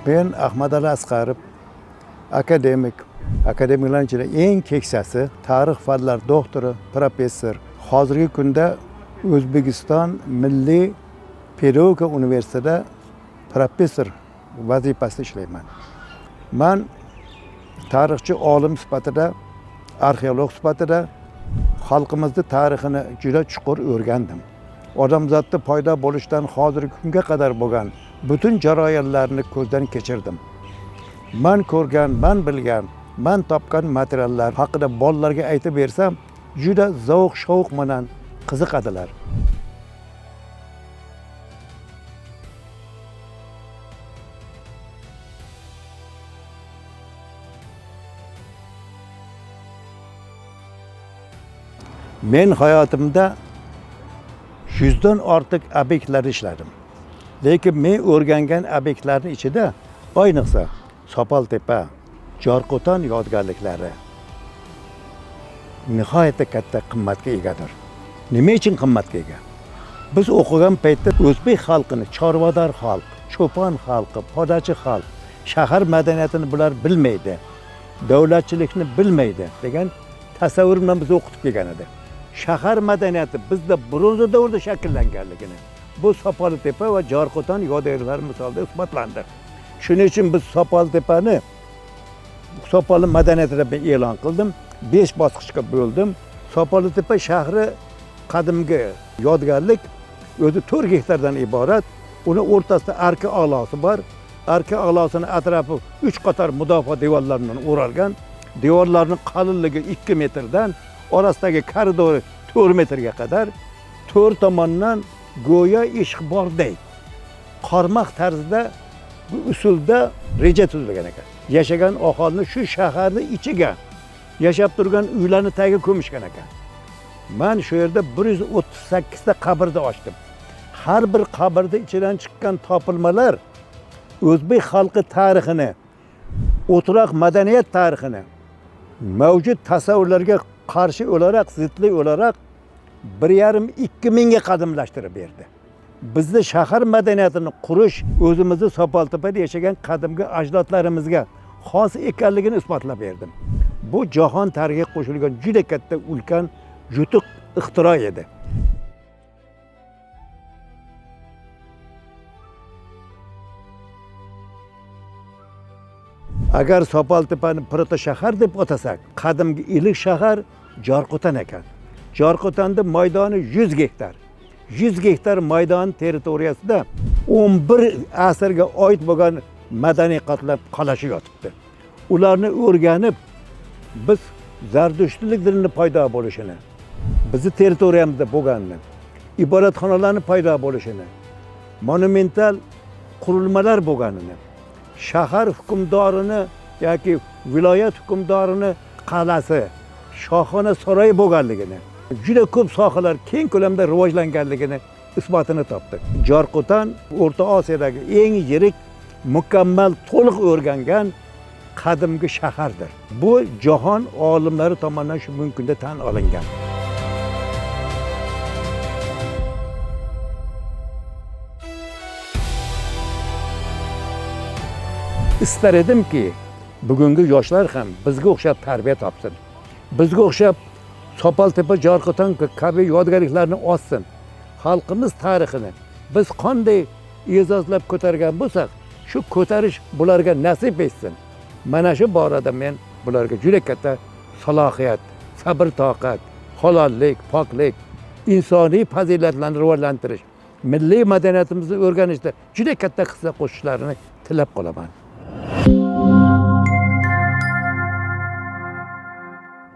Ben Ahmadali Asqarov, akademiklarning ichida eng keksasi, tarix fanlar doktori, professor. Hozirgi kunda O'zbekiston Milliy pedagogika universitetida professor vazifasida ishlayman. Men tarixchi olim sifatida, arxeolog sifatida xalqimizning tarixini juda chuqur o'rgandim. Odamzodning paydo bo'lishidan hozirgi kunga qadar bo'lgan butun jarayonlarni ko'zdan kechirdim. Men ko'rgan, men bilgan, men topgan materiallar haqida bolalarga aytib bersam, juda zavq-shavq bilan qiziqadilar. Men hayotimda 100 dan ortiq obyektlarda ishladim. Lekin men o'rgangan obyektlarning ichida ayniqsa Sopoltepa, Jorqo'ton yodgorliklari nihoyatda katta qimmatga egadir. Nima uchun qimmatga ega? Biz o'qigan paytda o'zbek xalqini chorvador xalq, cho'pon xalqi, podachi xalq, shahar madaniyatini bular bilmaydi, davlatchilikni bilmaydi degan tasavvur bilan biz o'qitib kelgan edi. Shahar madaniyati bizda bronza davrida shakllanganligini bu Sopoltepa va Jorqo'ton yodgorliklari misolida isbotlandi. Shuning uchun biz Sopoltepani Sopol madaniyatida e'lon qildim. 5 bosqichga bo'ldim. Sopoltepa shahri qadimgi yodgorlik o'zi 4 gektardan iborat. Uni o'rtasida arka a'losi bor. Arka a'losining atrofi 3 qator mudofaa devorlaridan o'ralgan. Devorlarning qalinligi 2 metrdan, orasidagi koridori 4 metrga qadar 4 tomondan go'yo eshik bordek qarmoq tarzda bu usulda reja tuzilgan ekan. Yashagan aholini shu shaharning ichiga yashab turgan uylarni tagiga ko'mishgan ekan. Men shu yerda 138 ta qabrni ochdim. Har bir qabrda ichidan chiqqan topilmalar o'zbek xalqi tarixini, o'troq madaniyat tarixini mavjud tasavvurlarga qarshi o'larak, zidli o'larak 1,5-2 mingga qadimlashtirib berdi. Bizda shahar madaniyatini qurish o'zimizni Sopoltepada yashagan qadimgi ajdodlarimizga xos ekanligini isbotlab berdim. Bu jahon tarixiga qo'shilgan juda katta ulkan yutuq ixtiro edi. Agar Sopoltepani proto shahar deb atasak, qadimgi ilk shahar Jorqo'ton ekan. Jorqo'tonda maydoni 100 gektar. 100 gektar maydon territoriyasida 11 asrga oid bo'lgan madaniy qatlam qalashi yotibdi. Ularni o'rganib, biz Zardushtlik dinining paydo bo'lishini, bizning territoriyamizda bo'lganini, ibodatxonalarning paydo bo'lishini, monumental qurilmalar bo'lganini, shahar hukmdorini yoki viloyat hukmdorini qal'asi, shohona saroyi bo'lganligini, juda ko'p sohalar keng ko'lamda rivojlanganligini isbotini topdi. Jorqo'ton O'rta Osiyodagi eng yirik, mukammal, to'liq o'rgangan qadimgi shahardir. Bu jahon olimlari tomonidan shu kunda tan olingan. Istar edimki, bugungi yoshlar ham bizga o'xshab tarbiya topsin. Bizga o'xshab Sopoltepa, Jorqo'ton kabi yodgorliklarni olsin. Xalqimiz tarixini biz qanday e'zozlab ko'targan bo'lsak, shu ko'tarish bularga nasib etsin. Mana shu borada men bularga juda katta salohiyat, sabr toqat, halollik, poklik, insoniy fazilatlarni rivojlantirish, milliy madaniyatimizni o'rganishda juda katta hissa qo'shishlarini tilab qolaman.